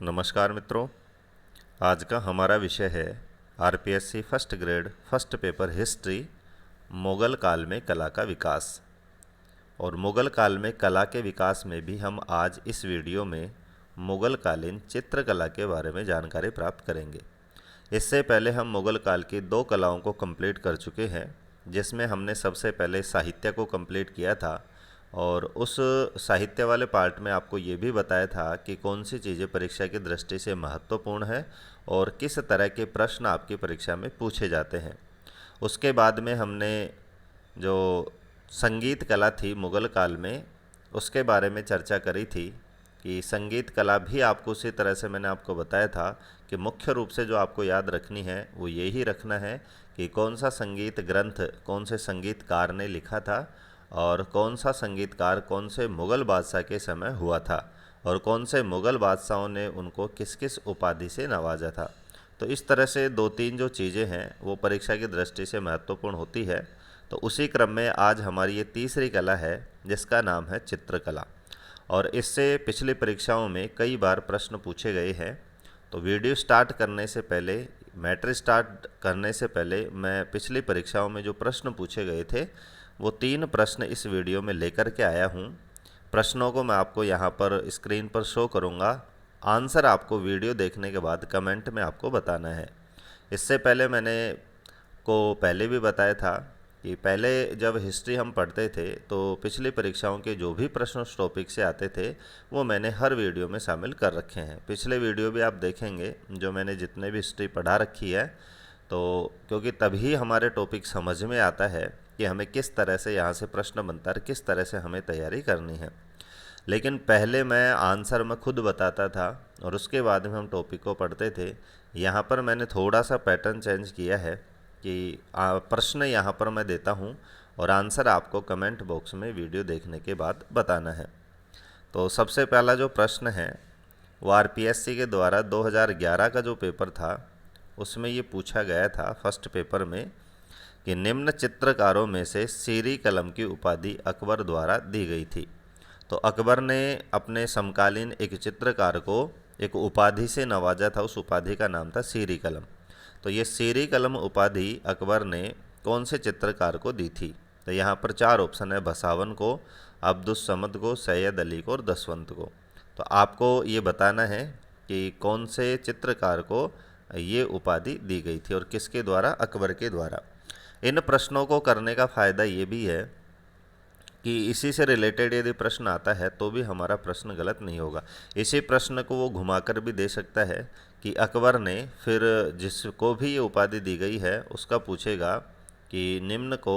नमस्कार मित्रों। आज का हमारा विषय है RPSC first grade first paper history, Mughal काल में कला का विकास। और मुग़ल काल में कला के विकास में भी हम आज इस वीडियो में मुग़ल कालीन चित्रकला के बारे में जानकारी प्राप्त करेंगे। इससे पहले हम मुग़ल काल की दो कलाओं को कंप्लीट कर चुके हैं, जिसमें हमने सबसे पहले साहित्य को कंप्लीट किया था और उस साहित्य वाले पार्ट में आपको ये भी बताया था कि कौन सी चीज़ें परीक्षा की दृष्टि से महत्वपूर्ण है और किस तरह के प्रश्न आपकी परीक्षा में पूछे जाते हैं। उसके बाद में हमने जो संगीत कला थी मुग़ल काल में, उसके बारे में चर्चा करी थी कि संगीत कला भी आपको उसी तरह से मैंने आपको बताया था कि मुख्य रूप से जो आपको याद रखनी है वो यही रखना है कि कौन सा संगीत ग्रंथ कौन से संगीतकार ने लिखा था और कौन सा संगीतकार कौन से मुग़ल बादशाह के समय हुआ था और कौन से मुग़ल बादशाहों ने उनको किस किस उपाधि से नवाजा था। तो इस तरह से दो तीन जो चीज़ें हैं वो परीक्षा की दृष्टि से महत्वपूर्ण होती है। तो उसी क्रम में आज हमारी ये तीसरी कला है जिसका नाम है चित्रकला, और इससे पिछली परीक्षाओं में कई बार प्रश्न पूछे गए हैं। तो वीडियो स्टार्ट करने से पहले, मैटर स्टार्ट करने से पहले मैं पिछली परीक्षाओं में जो प्रश्न पूछे गए थे वो 3 प्रश्न इस वीडियो में लेकर के आया हूँ। प्रश्नों को मैं आपको यहाँ पर स्क्रीन पर शो करूँगा। आंसर आपको वीडियो देखने के बाद कमेंट में आपको बताना है। इससे पहले मैंने पहले भी बताया था कि पहले जब हिस्ट्री हम पढ़ते थे तो पिछली परीक्षाओं के जो भी प्रश्न उस टॉपिक से आते थे वो मैंने हर वीडियो में शामिल कर रखे हैं। पिछले वीडियो भी आप देखेंगे जो मैंने जितने भी हिस्ट्री पढ़ा रखी है, तो क्योंकि तभी हमारे टॉपिक समझ में आता है कि हमें किस तरह से यहाँ से प्रश्न बनता है, किस तरह से हमें तैयारी करनी है। लेकिन पहले मैं आंसर में खुद बताता था और उसके बाद में हम टॉपिक को पढ़ते थे। यहाँ पर मैंने थोड़ा सा पैटर्न चेंज किया है कि प्रश्न यहाँ पर मैं देता हूँ और आंसर आपको कमेंट बॉक्स में वीडियो देखने के बाद बताना है। तो सबसे पहला जो प्रश्न है वो आरपीएससी के द्वारा 2011 का जो पेपर था उसमें ये पूछा गया था फर्स्ट पेपर में कि निम्न चित्रकारों में से सीरी कलम की उपाधि अकबर द्वारा दी गई थी। तो अकबर ने अपने समकालीन एक चित्रकार को एक उपाधि से नवाजा था, उस उपाधि का नाम था सीरी कलम। तो ये सीरी कलम उपाधि अकबर ने कौन से चित्रकार को दी थी? तो यहाँ पर 4 ऑप्शन है, भसावन को, अब्दुस समद को, सैयद अली को और दसवंत को। तो आपको ये बताना है कि कौन से चित्रकार को ये उपाधि दी गई थी और किसके द्वारा? अकबर के द्वारा। इन प्रश्नों को करने का फ़ायदा ये भी है कि इसी से रिलेटेड यदि प्रश्न आता है तो भी हमारा प्रश्न गलत नहीं होगा। इसी प्रश्न को वो घुमाकर भी दे सकता है कि अकबर ने फिर जिसको भी ये उपाधि दी गई है उसका पूछेगा कि निम्न को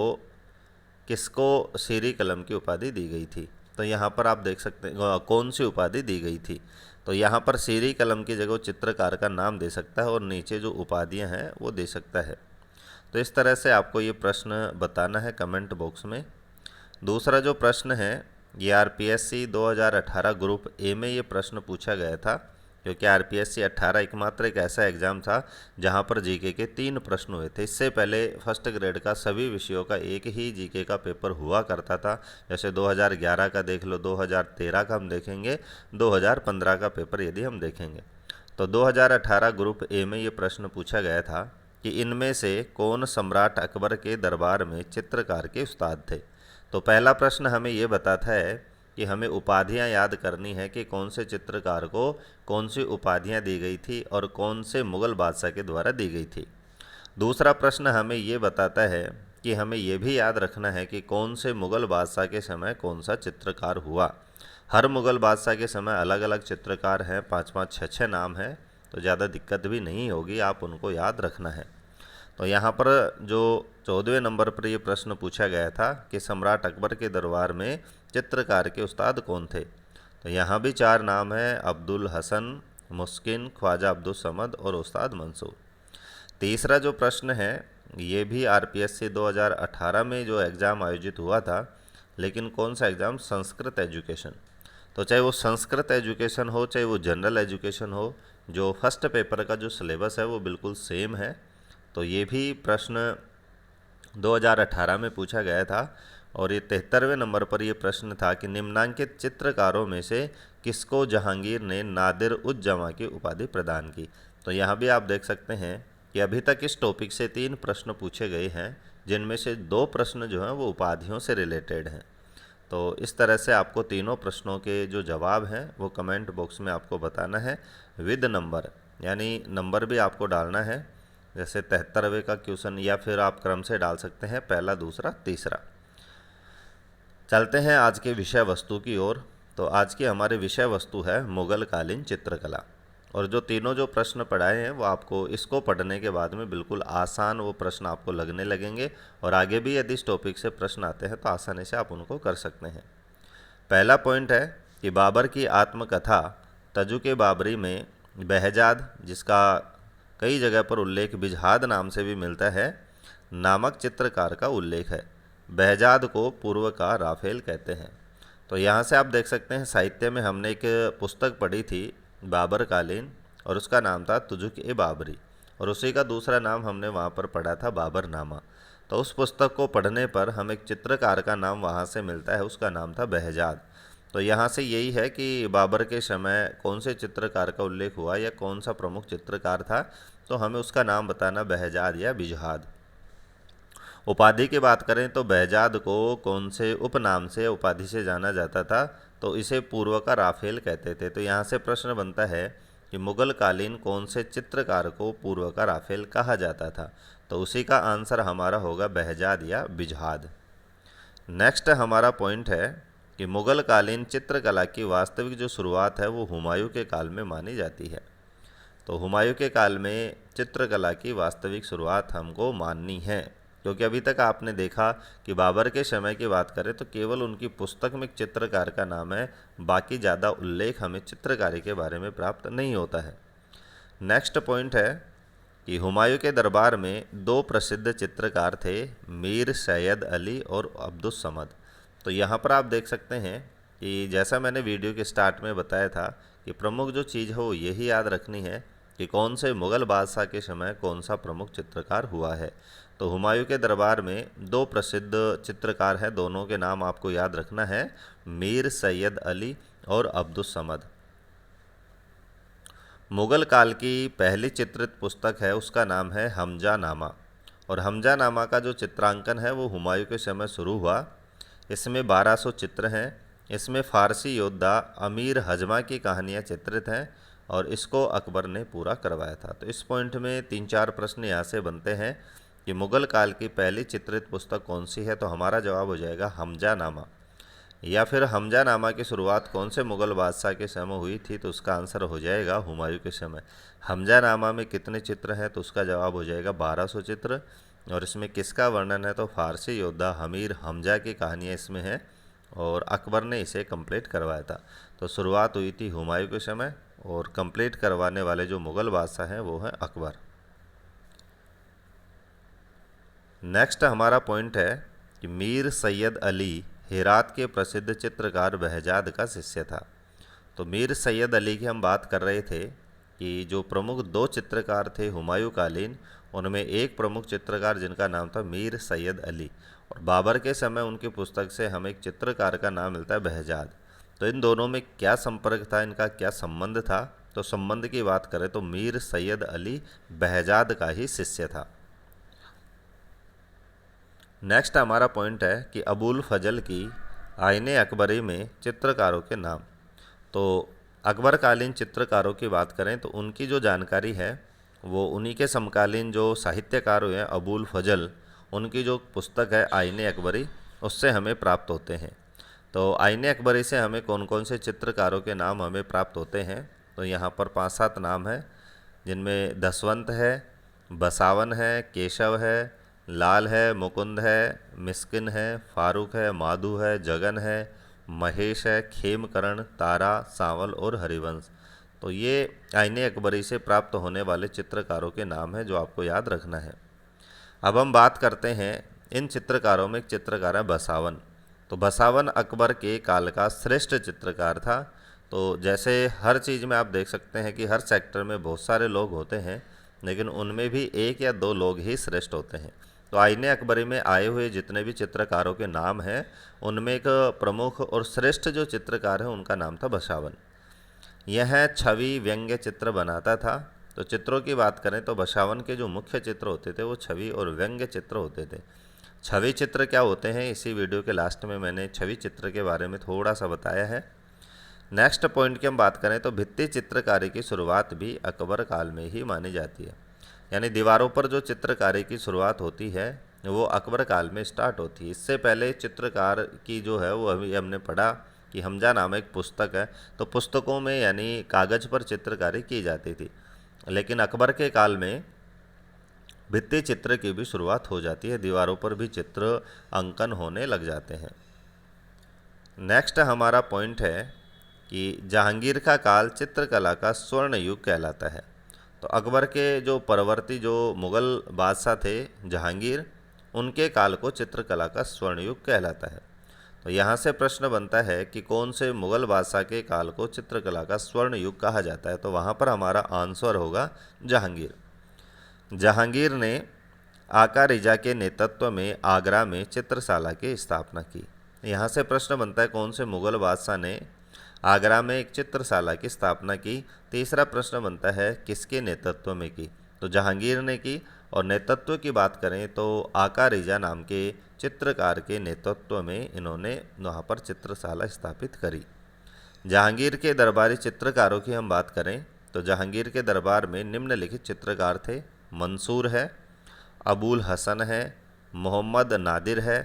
किसको सीरी कलम की उपाधि दी गई थी। तो यहाँ पर आप देख सकते हैं कौन सी उपाधि दी गई थी। तो यहाँ पर सीरी कलम की जगह चित्रकार का नाम दे सकता है और नीचे जो उपाधियाँ हैं वो दे सकता है। तो इस तरह से आपको ये प्रश्न बताना है कमेंट बॉक्स में। दूसरा जो प्रश्न है ये आरपीएससी 2018 ग्रुप ए में ये प्रश्न पूछा गया था, क्योंकि आरपीएससी 18 एकमात्र एक ऐसा एग्ज़ाम था जहां पर जीके के 3 प्रश्न हुए थे। इससे पहले फर्स्ट ग्रेड का सभी विषयों का एक ही जीके का पेपर हुआ करता था। जैसे 2011 का देख लो, 2013 का हम देखेंगे, 2015 का पेपर यदि हम देखेंगे। तो 2018 ग्रुप ए में ये प्रश्न पूछा गया था कि इनमें से कौन सम्राट अकबर के दरबार में चित्रकार के उस्ताद थे। तो पहला प्रश्न हमें ये बताता है कि हमें उपाधियां याद करनी है कि कौन से चित्रकार को कौन सी उपाधियां दी गई थी और कौन से मुग़ल बादशाह के द्वारा दी गई थी। दूसरा प्रश्न हमें ये बताता है कि हमें ये भी याद रखना है कि कौन से मुग़ल बादशाह के समय कौन सा चित्रकार हुआ। हर मुग़ल बादशाह के समय अलग अलग चित्रकार हैं, 5-5, 6-6 नाम हैं, तो ज़्यादा दिक्कत भी नहीं होगी, आप उनको याद रखना है। तो यहाँ पर जो 14वें नंबर पर ये प्रश्न पूछा गया था कि सम्राट अकबर के दरबार में चित्रकार के उस्ताद कौन थे। तो यहाँ भी 4 नाम हैं, अब्दुल हसन, मुस्किन, ख्वाजा अब्दुल समद और उस्ताद मंसूर। तीसरा जो प्रश्न है ये भी आरपीएससी 2018 में जो एग्ज़ाम आयोजित हुआ था, लेकिन कौन सा एग्ज़ाम? संस्कृत एजुकेशन। तो चाहे वो संस्कृत एजुकेशन हो चाहे वो जनरल एजुकेशन हो, जो फर्स्ट पेपर का जो सिलेबस है वो बिल्कुल सेम है। तो ये भी प्रश्न 2018 में पूछा गया था और ये 73वें नंबर पर ये प्रश्न था कि निम्नांकित चित्रकारों में से किसको जहांगीर ने नादिर उज जमा की उपाधि प्रदान की। तो यहाँ भी आप देख सकते हैं कि अभी तक इस टॉपिक से 3 प्रश्न पूछे गए हैं, जिनमें से 2 प्रश्न जो हैं वो उपाधियों से रिलेटेड हैं। तो इस तरह से आपको तीनों प्रश्नों के जो जवाब हैं वो कमेंट बॉक्स में आपको बताना है विद नंबर, यानी नंबर भी आपको डालना है। जैसे 73वें का क्वेश्चन, या फिर आप क्रम से डाल सकते हैं, पहला, दूसरा, तीसरा। चलते हैं आज के विषय वस्तु की ओर। तो आज की हमारी विषय वस्तु है मुगल कालीन चित्रकला। और जो तीनों जो प्रश्न पढ़ाए हैं वो आपको इसको पढ़ने के बाद में बिल्कुल आसान वो प्रश्न आपको लगने लगेंगे, और आगे भी यदि इस टॉपिक से प्रश्न आते हैं तो आसानी से आप उनको कर सकते हैं। पहला पॉइंट है कि बाबर की आत्मकथा तजुके बाबरी में बहजाद, जिसका कई जगह पर उल्लेख बिजहाद नाम से भी मिलता है, नामक चित्रकार का उल्लेख है। बहजाद को पूर्व का राफेल कहते हैं। तो यहाँ से आप देख सकते हैं साहित्य में हमने एक पुस्तक पढ़ी थी बाबर कालीन, और उसका नाम था तुजुक-ए बाबरी, और उसी का दूसरा नाम हमने वहाँ पर पढ़ा था बाबरनामा। तो उस पुस्तक को पढ़ने पर हमें एक चित्रकार का नाम वहाँ से मिलता है, उसका नाम था बहजाद। तो यहाँ से यही है कि बाबर के समय कौन से चित्रकार का उल्लेख हुआ या कौन सा प्रमुख चित्रकार था, तो हमें उसका नाम बताना बहजाद या बिजहाद। उपाधि की बात करें तो बहजाद को कौन से उपनाम से उपाधि से जाना जाता था, तो इसे पूर्व का राफेल कहते थे। तो यहाँ से प्रश्न बनता है कि मुगल कालीन कौन से चित्रकार को पूर्व का राफेल कहा जाता था, तो उसी का आंसर हमारा होगा बहजाद या बिजहाद। नेक्स्ट हमारा पॉइंट है कि मुगल कालीन चित्रकला की वास्तविक जो शुरुआत है वो हुमायूं के काल में मानी जाती है। तो हुमायूं के काल में चित्रकला की वास्तविक शुरुआत हमको माननी है, क्योंकि अभी तक आपने देखा कि बाबर के समय की बात करें तो केवल उनकी पुस्तक में एक चित्रकार का नाम है, बाकी ज़्यादा उल्लेख हमें चित्रकारी के बारे में प्राप्त नहीं होता है। नेक्स्ट पॉइंट है कि हुमायूं के दरबार में 2 प्रसिद्ध चित्रकार थे, मीर सैयद अली और अब्दुस समद। तो यहाँ पर आप देख सकते हैं कि जैसा मैंने वीडियो के स्टार्ट में बताया था कि प्रमुख जो चीज़ है वो यही याद रखनी है कि कौन से मुग़ल बादशाह के समय कौन सा प्रमुख चित्रकार हुआ है। तो हुमायूं के दरबार में 2 प्रसिद्ध चित्रकार हैं, दोनों के नाम आपको याद रखना है, मीर सैयद अली और अब्दुस समद। मुग़ल काल की पहली चित्रित पुस्तक है, उसका नाम है हमजा नामा, और हमजा नामा का जो चित्रांकन है वो हुमायूं के समय शुरू हुआ। इसमें 1200 चित्र हैं। इसमें फ़ारसी योद्धा अमीर हजमा की कहानियाँ चित्रित हैं, और इसको अकबर ने पूरा करवाया था। तो इस पॉइंट में 3-4 प्रश्न यहाँ से बनते हैं कि मुग़ल काल की पहली चित्रित पुस्तक कौन सी है, तो हमारा जवाब हो जाएगा हमजा नामा। या फिर हमजा नामा की शुरुआत कौन से मुग़ल बादशाह के समय हुई थी, तो उसका आंसर हो जाएगा हुमायूं के समय। हमजा नामा में कितने चित्र हैं, तो उसका जवाब हो जाएगा 1200 चित्र, और इसमें किसका वर्णन है, तो फ़ारसी योद्धा अमीर हमजा की कहानियाँ इसमें हैं, और अकबर ने इसे कंप्लीट करवाया था। तो शुरुआत हुई थी हुमायूं के समय, और कंप्लीट करवाने वाले जो मुग़ल बादशाह हैं वो हैं अकबर। नेक्स्ट हमारा पॉइंट है कि मीर सैयद अली हेरात के प्रसिद्ध चित्रकार बहजाद का शिष्य था। तो मीर सैयद अली की हम बात कर रहे थे कि जो प्रमुख 2 चित्रकार थे हुमायूं कालीन, उनमें एक प्रमुख चित्रकार जिनका नाम था मीर सैयद अली, और बाबर के समय उनकी पुस्तक से हमें एक चित्रकार का नाम मिलता है बहजाद। तो इन दोनों में क्या संपर्क था, इनका क्या संबंध था, तो संबंध की बात करें तो मीर सैयद अली बहजाद का ही शिष्य था। नेक्स्ट हमारा पॉइंट है कि अबुल फजल की आईने अकबरी में चित्रकारों के नाम। तो अकबर कालीन चित्रकारों की बात करें तो उनकी जो जानकारी है वो उन्हीं के समकालीन जो साहित्यकार हुए हैं अबुल फजल, उनकी जो पुस्तक है आईने अकबरी, उससे हमें प्राप्त होते हैं। तो आईने अकबरी से हमें कौन कौन से चित्रकारों के नाम हमें प्राप्त होते हैं, तो यहाँ पर 5-7 नाम हैं, जिनमें दसवंत है, बसावन है, केशव है, लाल है, मुकुंद है, मिस्किन है, फारूक है, माधु है, जगन है, महेश है, खेमकरण, तारा, सांवल और हरिवंश। तो ये आईने अकबरी से प्राप्त होने वाले चित्रकारों के नाम हैं जो आपको याद रखना है। अब हम बात करते हैं इन चित्रकारों में। एक चित्रकार है बसावन। तो बसावन अकबर के काल का श्रेष्ठ चित्रकार था। तो जैसे हर चीज़ में आप देख सकते हैं कि हर सेक्टर में बहुत सारे लोग होते हैं, लेकिन उनमें भी 1 या 2 लोग ही श्रेष्ठ होते हैं। तो आईने अकबरी में आए हुए जितने भी चित्रकारों के नाम हैं, उनमें एक प्रमुख और श्रेष्ठ जो चित्रकार है उनका नाम था बसावन। यह छवि व्यंग्य चित्र बनाता था। तो चित्रों की बात करें तो बसावन के जो मुख्य चित्र होते थे वो छवि और व्यंग्य चित्र होते थे। छवि चित्र क्या होते हैं, इसी वीडियो के लास्ट में मैंने छवि चित्र के बारे में थोड़ा सा बताया है। नेक्स्ट पॉइंट की हम बात करें तो भित्ति चित्रकारी की शुरुआत भी अकबर काल में ही मानी जाती है। यानी दीवारों पर जो चित्रकारी की शुरुआत होती है वो अकबर काल में स्टार्ट होती है। इससे पहले चित्रकार की जो है वो अभी हमने पढ़ा कि हमजा नाम एक पुस्तक है, तो पुस्तकों में यानी कागज़ पर चित्रकारी की जाती थी। लेकिन अकबर के काल में भित्ति चित्र की भी शुरुआत हो जाती है, दीवारों पर भी चित्र अंकन होने लग जाते हैं। नेक्स्ट हमारा पॉइंट है कि जहांगीर का काल चित्रकला का स्वर्ण युग कहलाता है। तो अकबर के जो परवर्ती जो मुग़ल बादशाह थे जहांगीर, उनके काल को चित्रकला का स्वर्ण युग कहलाता है। तो यहाँ से प्रश्न बनता है कि कौन से मुग़ल बादशाह के काल को चित्रकला का स्वर्ण युग कहा जाता है। तो वहाँ पर हमारा आंसर होगा जहांगीर। जहांगीर ने आका रिजा के नेतृत्व में आगरा में चित्रशाला की स्थापना की। यहाँ से प्रश्न बनता है कौन से मुग़ल बादशाह ने आगरा में एक चित्रशाला की स्थापना की। तीसरा प्रश्न बनता है किसके नेतृत्व में की, तो जहांगीर ने की। और नेतृत्व की बात करें तो आका रिजा नाम के चित्रकार के नेतृत्व में इन्होंने वहाँ पर चित्रशाला स्थापित करी। जहांगीर के दरबारी चित्रकारों की हम बात करें तो जहांगीर के दरबार में निम्नलिखित चित्रकार थे। मंसूर है, अबुल हसन है, मोहम्मद नादिर है,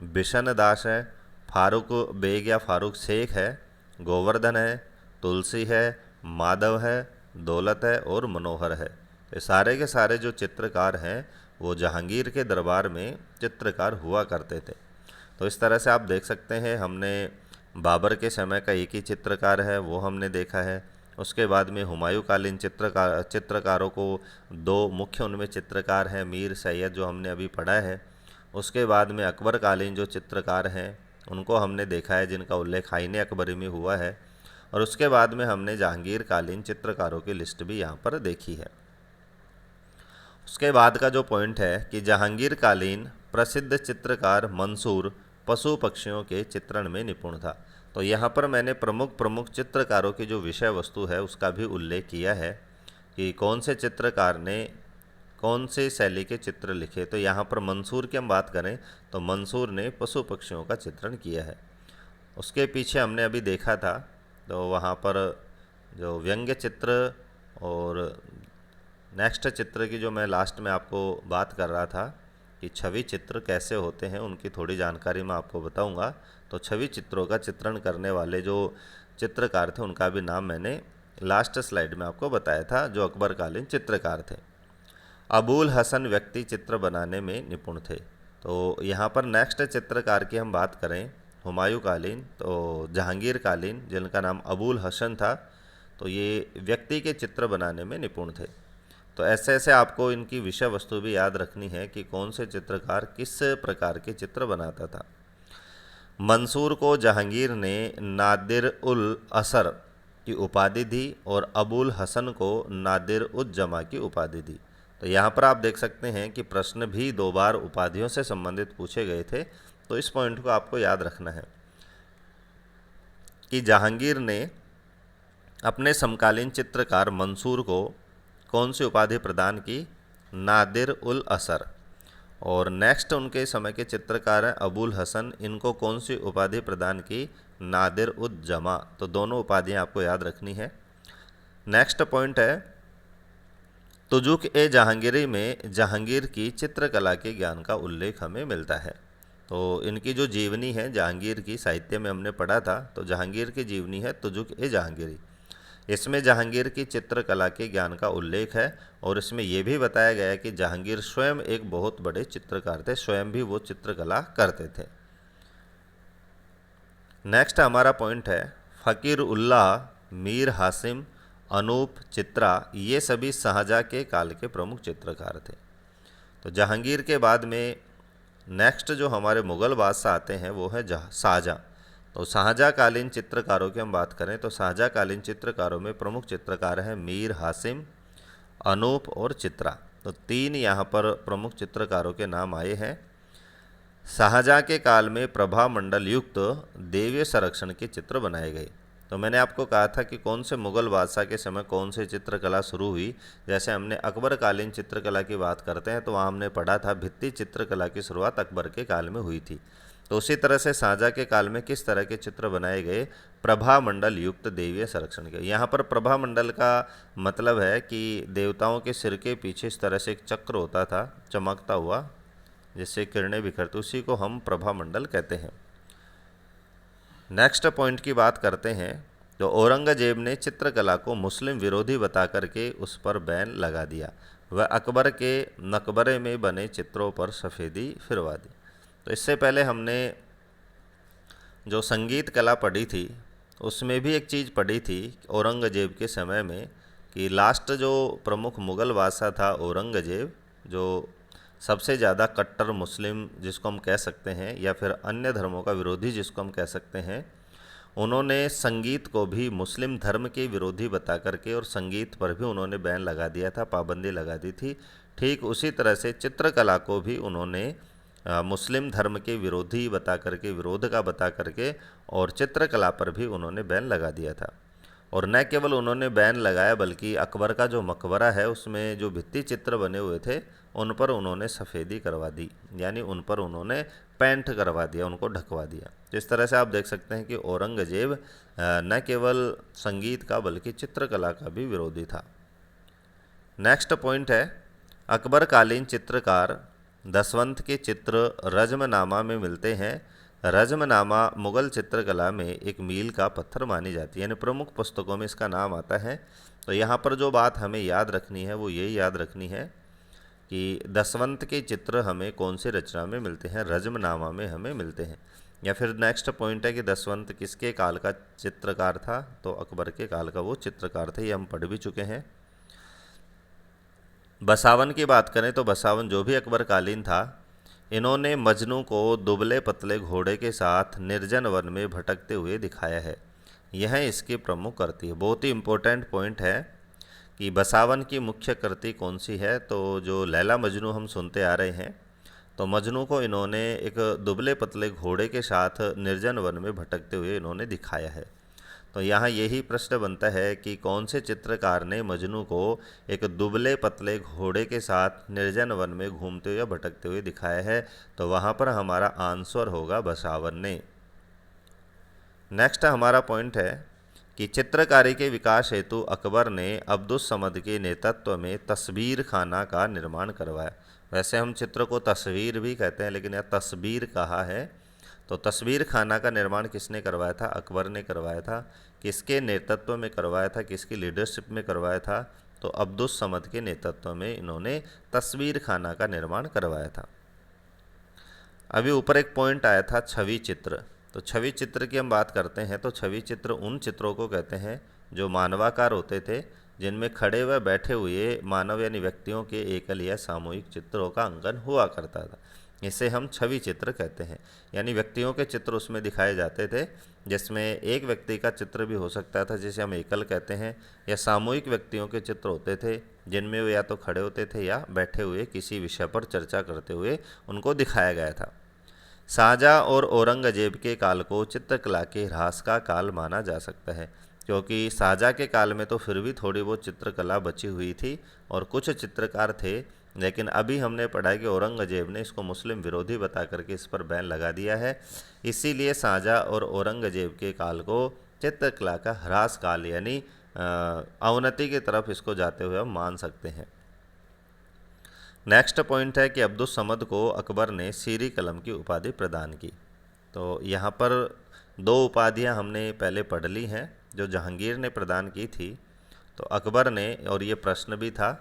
बिशन दास है, फारूक बेग या फारूक शेख है, गोवर्धन है, तुलसी है, माधव है, दौलत है और मनोहर है। ये सारे के सारे जो चित्रकार हैं वो जहांगीर के दरबार में चित्रकार हुआ करते थे। तो इस तरह से आप देख सकते हैं, हमने बाबर के समय का एक ही चित्रकार है वो हमने देखा है। उसके बाद में हुमायूं कालीन चित्रकारों को दो मुख्य उनमें चित्रकार हैं, मीर सैयद जो हमने अभी पढ़ा है। उसके बाद में अकबर कालीन जो चित्रकार हैं उनको हमने देखा है, जिनका उल्लेख आईने अकबरी में हुआ है। और उसके बाद में हमने जहांगीर कालीन चित्रकारों की लिस्ट भी यहाँ पर देखी है। उसके बाद का जो पॉइंट है कि जहांगीर कालीन प्रसिद्ध चित्रकार मंसूर पशु पक्षियों के चित्रण में निपुण था। तो यहाँ पर मैंने प्रमुख चित्रकारों की जो विषय वस्तु है उसका भी उल्लेख किया है कि कौन से चित्रकार ने कौन से शैली के चित्र लिखे। तो यहाँ पर मंसूर की हम बात करें तो मंसूर ने पशु पक्षियों का चित्रण किया है। उसके पीछे हमने अभी देखा था तो वहाँ पर जो व्यंग्य चित्र और नेक्स्ट चित्र की जो मैं लास्ट में आपको बात कर रहा था कि छवि चित्र कैसे होते हैं, उनकी थोड़ी जानकारी मैं आपको बताऊंगा। तो छवि चित्रों का चित्रण करने वाले जो चित्रकार थे उनका भी नाम मैंने लास्ट स्लाइड में आपको बताया था, जो अकबर कालीन चित्रकार थे। अबुल हसन व्यक्ति चित्र बनाने में निपुण थे। तो यहाँ पर नेक्स्ट चित्रकार की हम बात करें हुमायूं कालीन, तो जहांगीर कालीन जिनका नाम अबुल हसन था, तो ये व्यक्ति के चित्र बनाने में निपुण थे। तो ऐसे ऐसे आपको इनकी विषय वस्तु भी याद रखनी है कि कौन से चित्रकार किस प्रकार के चित्र बनाता था। मंसूर को जहांगीर ने नादिर उल असर की उपाधि दी और अबुल हसन को नादिर उज जमा की उपाधि दी। तो यहाँ पर आप देख सकते हैं कि प्रश्न भी 2 बार उपाधियों से संबंधित पूछे गए थे। तो इस पॉइंट को आपको याद रखना है कि जहांगीर ने अपने समकालीन चित्रकार मंसूर को कौन सी उपाधि प्रदान की, नादिर उल असर। और नेक्स्ट उनके समय के चित्रकार हैं अबुल हसन, इनको कौन सी उपाधि प्रदान की, नादिर उज जमा। तो दोनों उपाधियां आपको याद रखनी है। नेक्स्ट पॉइंट है तुजुक ए जहांगीरी में जहांगीर की चित्रकला के ज्ञान का उल्लेख हमें मिलता है। तो इनकी जो जीवनी है जहांगीर की, साहित्य में हमने पढ़ा था, तो जहांगीर की जीवनी है तुजुक ए जहांगीरी। इसमें जहांगीर की चित्रकला के ज्ञान का उल्लेख है और इसमें यह भी बताया गया है कि जहांगीर स्वयं एक बहुत बड़े चित्रकार थे, स्वयं भी वो चित्रकला करते थे। नेक्स्ट हमारा पॉइंट है फ़कीर उल्लाह, मीर हासिम, अनूप, चित्रा, ये सभी शाहजहाँ के काल के प्रमुख चित्रकार थे। तो जहांगीर के बाद में नेक्स्ट जो हमारे मुग़ल बादशाह आते हैं वो है शाहजहाँ। तो शाहजहाँ कालीन चित्रकारों की हम बात करें तो शाहजहाँ कालीन चित्रकारों में प्रमुख चित्रकार हैं मीर हासिम, अनूप और चित्रा। तो 3 यहाँ पर प्रमुख चित्रकारों के नाम आए हैं। शाहजहाँ के काल में प्रभा मंडल युक्त देवीय संरक्षण के चित्र बनाए गए। तो मैंने आपको कहा था कि कौन से मुग़ल बादशाह के समय कौन से चित्रकला शुरू हुई। जैसे हमने अकबर कालीन चित्रकला की बात करते हैं तो वहाँ हमने पढ़ा था भित्ति चित्रकला की शुरुआत अकबर के काल में हुई थी। तो उसी तरह से शाहजहाँ के काल में किस तरह के चित्र बनाए गए, प्रभा मंडल युक्त देवीय संरक्षण के। यहाँ पर प्रभा मंडल का मतलब है कि देवताओं के सिर के पीछे इस तरह से एक चक्र होता था चमकता हुआ, जिससे किरणें बिखरती, उसी को हम प्रभा मंडल कहते हैं। नेक्स्ट पॉइंट की बात करते हैं तो औरंगजेब ने चित्रकला को मुस्लिम विरोधी बता करके उस पर बैन लगा दिया। वह अकबर के मकबरे में बने चित्रों पर सफ़ेदी फिरवा दी। तो इससे पहले हमने जो संगीत कला पढ़ी थी उसमें भी एक चीज़ पढ़ी थी औरंगजेब के समय में कि लास्ट जो प्रमुख मुग़ल बादशाह था औरंगजेब, जो सबसे ज़्यादा कट्टर मुस्लिम जिसको हम कह सकते हैं या फिर अन्य धर्मों का विरोधी जिसको हम कह सकते हैं, उन्होंने संगीत को भी मुस्लिम धर्म के विरोधी बता करके और संगीत पर भी उन्होंने बैन लगा दिया था, पाबंदी लगा दी थी। ठीक उसी तरह से चित्रकला को भी उन्होंने मुस्लिम धर्म के विरोधी बता करके, विरोध का बता करके और चित्रकला पर भी उन्होंने बैन लगा दिया था। और न केवल उन्होंने बैन लगाया बल्कि अकबर का जो मकबरा है उसमें जो भित्ति चित्र बने हुए थे उन पर उन्होंने सफ़ेदी करवा दी, यानी उन पर उन्होंने पेंट करवा दिया, उनको ढकवा दिया। तो इस तरह से आप देख सकते हैं कि औरंगजेब न केवल संगीत का बल्कि चित्रकला का भी विरोधी था। नेक्स्ट पॉइंट है अकबरकालीन चित्रकार दसवंत के चित्र रज़्मनामा में मिलते हैं। रज़्मनामा मुग़ल चित्रकला में एक मील का पत्थर मानी जाती है, यानी प्रमुख पुस्तकों में इसका नाम आता है। तो यहाँ पर जो बात हमें याद रखनी है वो यही याद रखनी है कि दसवंत के चित्र हमें कौन सी रचना में मिलते हैं, रज़्मनामा में हमें मिलते हैं। या फिर नेक्स्ट पॉइंट है कि दसवंत किसके काल का चित्रकार था, तो अकबर के काल का वो चित्रकार थे, ये हम पढ़ भी चुके हैं। बसावन की बात करें तो बसावन जो भी अकबरकालीन था, इन्होंने मजनू को दुबले पतले घोड़े के साथ निर्जन वन में भटकते हुए दिखाया है। यह इसकी प्रमुख कृति है। बहुत ही इम्पोर्टेंट पॉइंट है कि बसावन की मुख्य कृति कौन सी है, तो जो लैला मजनू हम सुनते आ रहे हैं, तो मजनू को इन्होंने एक दुबले पतले घोड़े के साथ निर्जन वन में भटकते हुए इन्होंने दिखाया है। तो यहाँ यही प्रश्न बनता है कि कौन से चित्रकार ने मजनू को एक दुबले पतले घोड़े के साथ निर्जन वन में घूमते हुए भटकते हुए दिखाया है, तो वहाँ पर हमारा आंसर होगा बसावन ने। नेक्स्ट हमारा पॉइंट है कि चित्रकारी के विकास हेतु अकबर ने अब्दुस समद के नेतृत्व में तस्वीर खाना का निर्माण करवाया। वैसे हम चित्र को तस्वीर भी कहते हैं लेकिन यह तस्वीर कहा है। तो तस्वीर खाना का निर्माण किसने करवाया था, अकबर ने करवाया था। किसके नेतृत्व में करवाया था, किसकी लीडरशिप में करवाया था, तो अब्दुस समद के नेतृत्व में इन्होंने तस्वीर खाना का निर्माण करवाया था। अभी ऊपर एक पॉइंट आया था छवि चित्र। तो छवि चित्र की हम बात करते हैं तो छवि चित्र उन चित्रों को कहते हैं जो मानवाकार होते थे, जिनमें खड़े व बैठे हुए मानव यानी व्यक्तियों के एकल या सामूहिक चित्रों का अंकन हुआ करता था। इसे हम छवि चित्र कहते हैं, यानी व्यक्तियों के चित्र उसमें दिखाए जाते थे, जिसमें एक व्यक्ति का चित्र भी हो सकता था जिसे हम एकल कहते हैं, या सामूहिक व्यक्तियों के चित्र होते थे जिनमें वे या तो खड़े होते थे या बैठे हुए किसी विषय पर चर्चा करते हुए उनको दिखाया गया था। शाहजहाँ और औरंगजेब के काल को चित्रकला के ह्रास का काल माना जा सकता है, क्योंकि शाहजहाँ के काल में तो फिर भी थोड़ी बहुत चित्रकला बची हुई थी और कुछ चित्रकार थे, लेकिन अभी हमने पढ़ा कि औरंगजेब ने इसको मुस्लिम विरोधी बता करके इस पर बैन लगा दिया है। इसीलिए शाहजहाँ और औरंगजेब के काल को चित्रकला का ह्रास काल यानी अवनति की तरफ इसको जाते हुए हम मान सकते हैं। नेक्स्ट पॉइंट है कि अब्दुस समद को अकबर ने सीरी कलम की उपाधि प्रदान की। तो यहाँ पर दो उपाधियाँ हमने पहले पढ़ ली हैं जो जहांगीर ने प्रदान की थी। तो अकबर ने, और ये प्रश्न भी था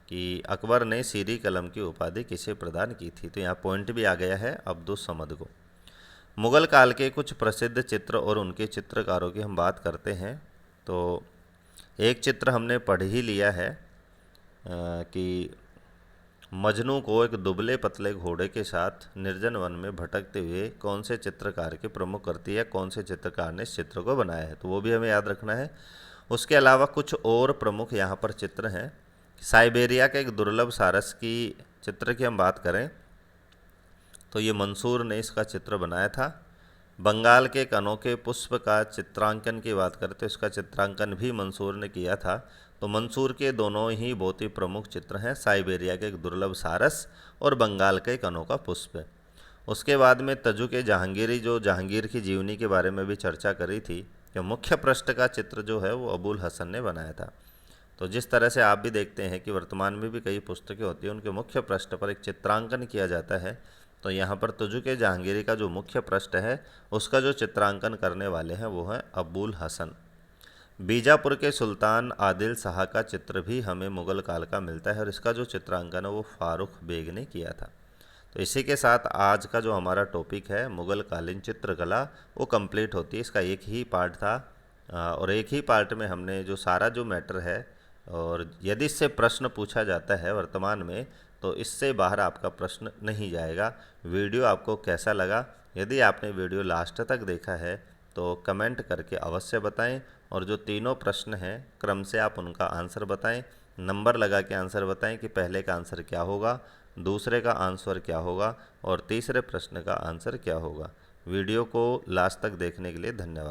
कि अकबर ने सीरी कलम की उपाधि किसे प्रदान की थी, तो यहाँ पॉइंट भी आ गया है अब्दुस समद को। मुग़ल काल के कुछ प्रसिद्ध चित्र और उनके चित्रकारों की हम बात करते हैं। तो एक चित्र हमने पढ़ ही लिया है कि मजनू को एक दुबले पतले घोड़े के साथ निर्जन वन में भटकते हुए कौन से चित्रकार की प्रमुख कृति है, कौन से चित्रकार ने इस चित्र को बनाया है, तो वो भी हमें याद रखना है। उसके अलावा कुछ और प्रमुख यहाँ पर चित्र हैं। साइबेरिया के एक दुर्लभ सारस की चित्र की हम बात करें तो ये मंसूर ने इसका चित्र बनाया था। बंगाल के एक अनोखे पुष्प का चित्रांकन की बात करें तो इसका चित्रांकन भी मंसूर ने किया था। तो मंसूर के दोनों ही बहुत ही प्रमुख चित्र हैं, साइबेरिया के एक दुर्लभ सारस और बंगाल का एक अनोखा पुष्प। उसके बाद में तजु के जहांगीरी, जो जहांगीर की जीवनी के बारे में भी चर्चा करी थी, कि मुख्य पृष्ठ का चित्र जो है वो अबुल हसन ने बनाया था। तो जिस तरह से आप भी देखते हैं कि वर्तमान में भी कई पुस्तकें होती हैं, उनके मुख्य पृष्ठ पर एक चित्रांकन किया जाता है। तो यहाँ पर तजु के जहांगीरी का जो मुख्य पृष्ठ है उसका जो चित्रांकन करने वाले हैं वो है अबुल हसन। बीजापुर के सुल्तान आदिल शाह का चित्र भी हमें मुग़ल काल का मिलता है और इसका जो चित्रांकन है वो फारूक बेग ने किया था। तो इसी के साथ आज का जो हमारा टॉपिक है मुग़ल कालीन चित्रकला वो कंप्लीट होती है। इसका एक ही पार्ट था और एक ही पार्ट में हमने जो सारा जो मैटर है, और यदि इससे प्रश्न पूछा जाता है वर्तमान में तो इससे बाहर आपका प्रश्न नहीं जाएगा। वीडियो आपको कैसा लगा? यदि आपने वीडियो लास्ट तक देखा है तो कमेंट करके अवश्य बताएं, और जो तीनों प्रश्न हैं क्रम से आप उनका आंसर बताएं, नंबर लगा के आंसर बताएं कि पहले का आंसर क्या होगा, दूसरे का आंसर क्या होगा और तीसरे प्रश्न का आंसर क्या होगा। वीडियो को लास्ट तक देखने के लिए धन्यवाद।